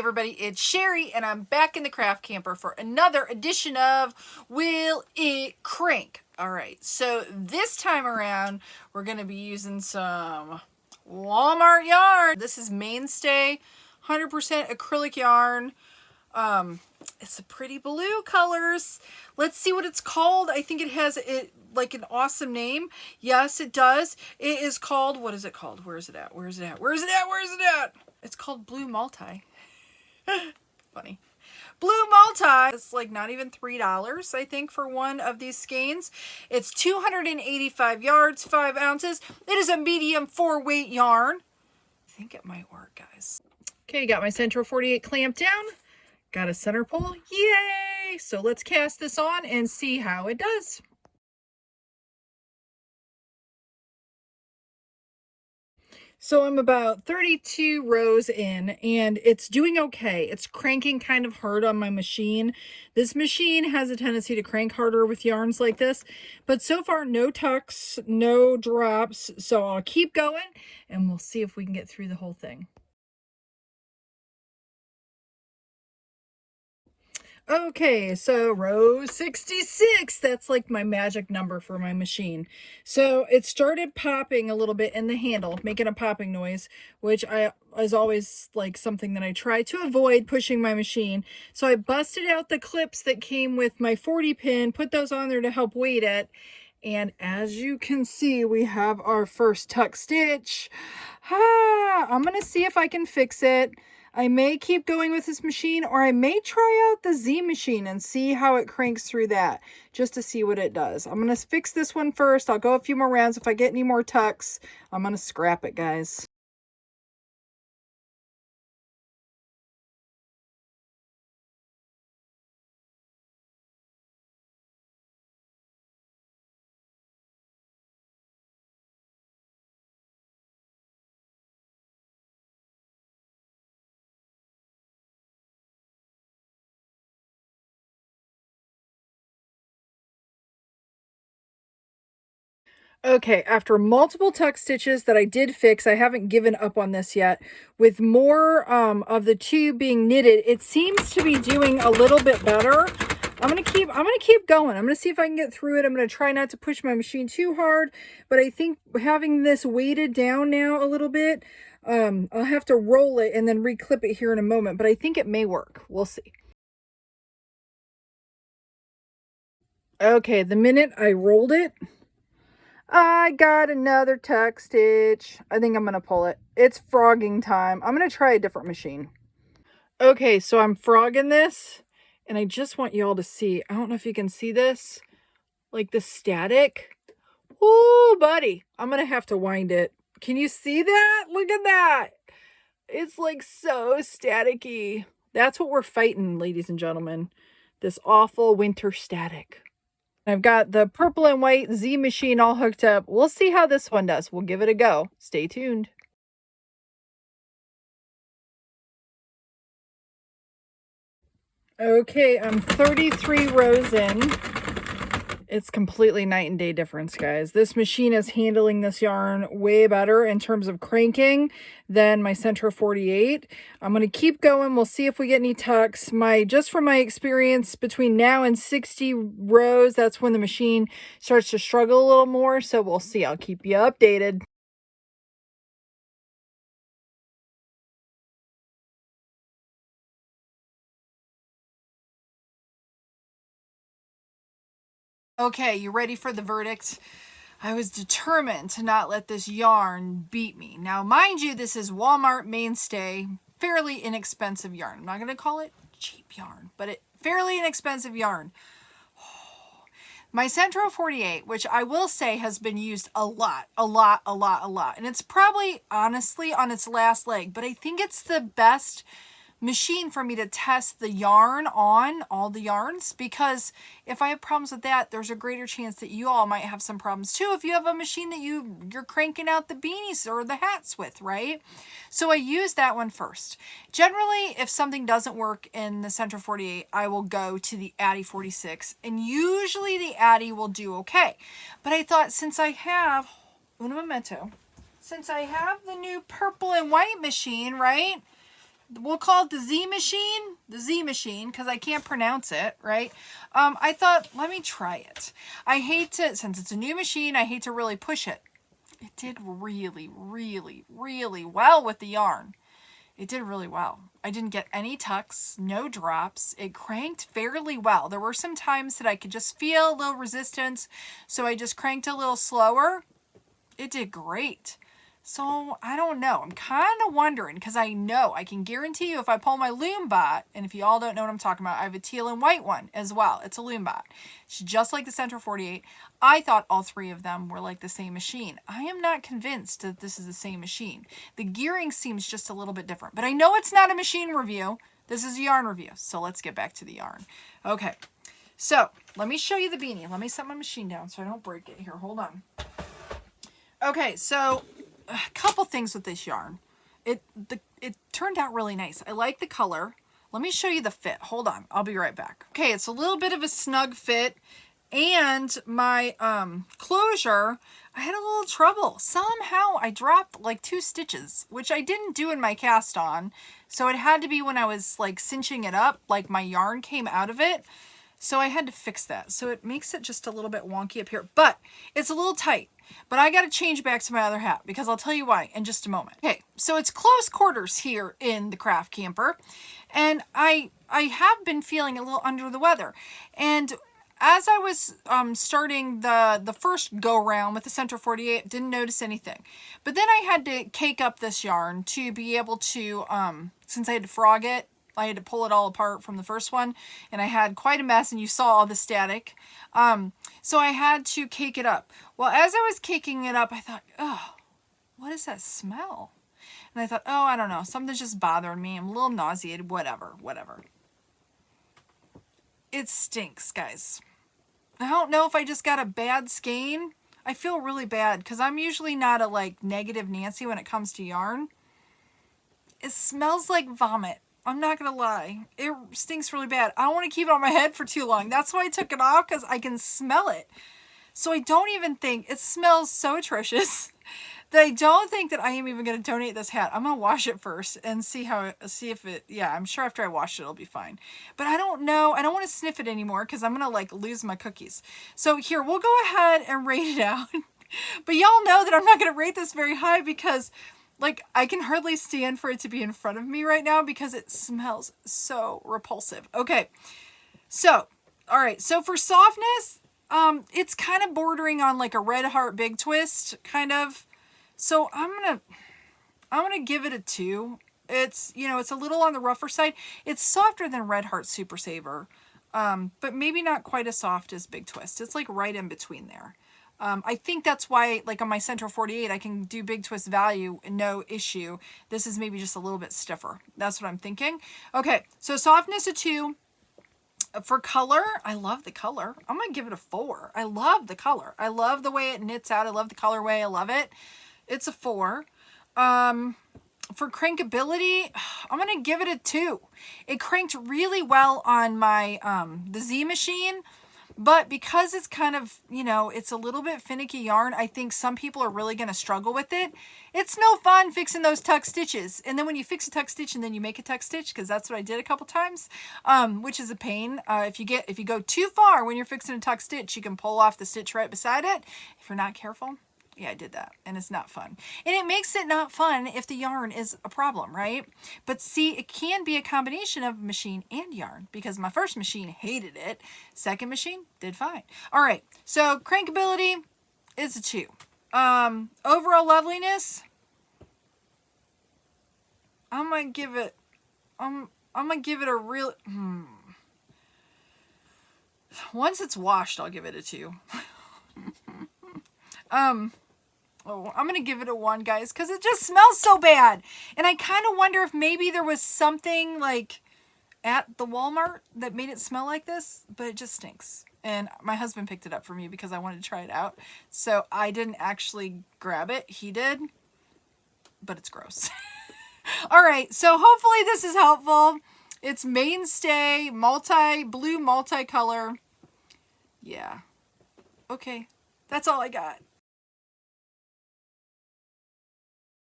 Everybody, it's Cheri, and I'm back in the craft camper for another edition of Will It Crank? Alright, so this time around, we're going to be using some Walmart yarn. This is Mainstay, 100% acrylic yarn. It's a pretty blue colors. Let's see what it's called. I think it has like an awesome name. Yes, it does. It is called, what is it called? Where is it at? Where is it at? Where is it at? Where is it at? It's called Blue Multi. Funny. Blue Multi. It's like not even $3, I think, for one of these skeins. It's 285 yards, 5 ounces. It is a medium 4-weight yarn. I think it might work, guys. Okay, got my Sentro 48 clamped down. Got a center pole. Yay! So let's cast this on and see how it does. So I'm about 32 rows in and it's doing okay. It's cranking kind of hard on my machine. This machine has a tendency to crank harder with yarns like this, but so far no tucks, no drops. So I'll keep going and we'll see if we can get through the whole thing. Okay, so row 66, that's like my magic number for my machine. So it started popping a little bit in the handle, making a popping noise, which is always like something that I try to avoid pushing my machine. So I busted out the clips that came with my 40 pin, put those on there to help weight it. And as you can see, we have our first tuck stitch. I'm gonna see if I can fix it. I may keep going with this machine, or I may try out the Z machine and see how it cranks through that, just to see what it does. I'm going to fix this one first. I'll go a few more rounds. If I get any more tucks, I'm going to scrap it, guys. Okay, after multiple tuck stitches that I did fix, I haven't given up on this yet. With more of the tube being knitted, it seems to be doing a little bit better. I'm gonna keep going. I'm gonna see if I can get through it. I'm gonna try not to push my machine too hard, but I think having this weighted down now a little bit, I'll have to roll it and then reclip it here in a moment, but I think it may work. We'll see. Okay, the minute I rolled it, I got another tuck stitch. I think I'm going to pull it. It's frogging time. I'm going to try a different machine. Okay, so I'm frogging this, and I just want y'all to see. I don't know if you can see this. Like the static. Ooh, buddy. I'm going to have to wind it. Can you see that? Look at that. It's like so staticky. That's what we're fighting, ladies and gentlemen. This awful winter static. I've got the purple and white Z machine all hooked up. We'll see how this one does. We'll give it a go. Stay tuned. Okay, I'm 33 rows in. It's completely night and day difference, guys. This machine is handling this yarn way better in terms of cranking than my Sentro 48. I'm going to keep going. We'll see if we get any tucks. Just from my experience, between now and 60 rows, that's when the machine starts to struggle a little more. So we'll see. I'll keep you updated. Okay, you ready for the verdict? I was determined to not let this yarn beat me. Now, mind you, this is Walmart Mainstay, fairly inexpensive yarn. I'm not going to call it cheap yarn, but fairly inexpensive yarn. My Sentro 48, which I will say has been used a lot. And it's probably, honestly, on its last leg, but I think it's the best machine for me to test the yarn on, all the yarns, because if I have problems with that, there's a greater chance that you all might have some problems too if you have a machine that you're cranking out the beanies or the hats with, right? So I use that one first. Generally, if something doesn't work in the Sentro 48, I will go to the Addi 46, and usually the Addi will do okay. But I thought, since I have un momento, since I have the new purple and white machine, right? we'll call it the Z machine, because I can't pronounce it, right? I thought, let me try it. I hate to, since it's a new machine, I hate to really push it. It did really, really, really well with the yarn. It did really well. I didn't get any tucks, no drops. It cranked fairly well. There were some times that I could just feel a little resistance, so I just cranked a little slower. It did great. So, I don't know. I'm kind of wondering, because I know, I can guarantee you if I pull my loom bot, and if you all don't know what I'm talking about, I have a teal and white one as well. It's a loom bot. It's just like the Sentro 48. I thought all three of them were like the same machine. I am not convinced that this is the same machine. The gearing seems just a little bit different. But I know it's not a machine review. This is a yarn review. So, let's get back to the yarn. Okay. So, let me show you the beanie. Let me set my machine down so I don't break it here. Hold on. Okay, so a couple things with this yarn. It turned out really nice. I like the color. Let me show you the fit. Hold on. I'll be right back. Okay, it's a little bit of a snug fit. And my closure, I had a little trouble. Somehow I dropped like 2 stitches, which I didn't do in my cast on. So it had to be when I was like cinching it up, like my yarn came out of it. So I had to fix that. So it makes it just a little bit wonky up here, but it's a little tight. But I got to change back to my other hat because I'll tell you why in just a moment. Okay, so it's close quarters here in the craft camper, and I have been feeling a little under the weather. And as I was starting the first go round with the Sentro 48, didn't notice anything. But then I had to cake up this yarn to be able to, since I had to frog it, I had to pull it all apart from the first one, and I had quite a mess, and you saw all the static. So I had to cake it up. Well, as I was caking it up, I thought, oh, what is that smell? And I thought, oh, I don't know. Something's just bothering me. I'm a little nauseated. Whatever. It stinks, guys. I don't know if I just got a bad skein. I feel really bad because I'm usually not a like negative Nancy when it comes to yarn. It smells like vomit. I'm not going to lie. It stinks really bad. I don't want to keep it on my head for too long. That's why I took it off, because I can smell it. So I don't even think, it smells so atrocious that I don't think that I am even going to donate this hat. I'm going to wash it first and see if it, yeah, I'm sure after I wash it, it'll be fine. But I don't know. I don't want to sniff it anymore because I'm going to like lose my cookies. So here, we'll go ahead and rate it out. But y'all know that I'm not going to rate this very high because like, I can hardly stand for it to be in front of me right now because it smells so repulsive. Okay, so, all right. So for softness, it's kind of bordering on like a Red Heart Big Twist, kind of. So I'm gonna give it a 2. It's, you know, it's a little on the rougher side. It's softer than Red Heart Super Saver, but maybe not quite as soft as Big Twist. It's like right in between there. I think that's why, like on my Sentro 48, I can do Big Twist value, no issue. This is maybe just a little bit stiffer. That's what I'm thinking. Okay, so softness a 2. For color, I love the color. I'm going to give it a 4. I love the color. I love the way it knits out. I love the colorway. I love it. It's a 4. For crankability, I'm going to give it a 2. It cranked really well on my the Z machine. But because it's kind of, you know, it's a little bit finicky yarn, I think some people are really going to struggle with it. It's no fun fixing those tuck stitches. And then when you fix a tuck stitch and then you make a tuck stitch, because that's what I did a couple times, which is a pain. If you go too far when you're fixing a tuck stitch, you can pull off the stitch right beside it. If you're not careful. Yeah, I did that, and it's not fun. And it makes it not fun if the yarn is a problem, right? But see, it can be a combination of machine and yarn, because my first machine hated it. Second machine did fine. All right, so crankability is a 2. Overall loveliness, I'm gonna give it a real. Once it's washed, I'll give it a 2. Oh, I'm going to give it a 1, guys, because it just smells so bad. And I kind of wonder if maybe there was something like at the Walmart that made it smell like this, but it just stinks. And my husband picked it up for me because I wanted to try it out. So I didn't actually grab it. He did, but it's gross. All right, so hopefully this is helpful. It's Mainstay, blue multicolor. Yeah. Okay, that's all I got.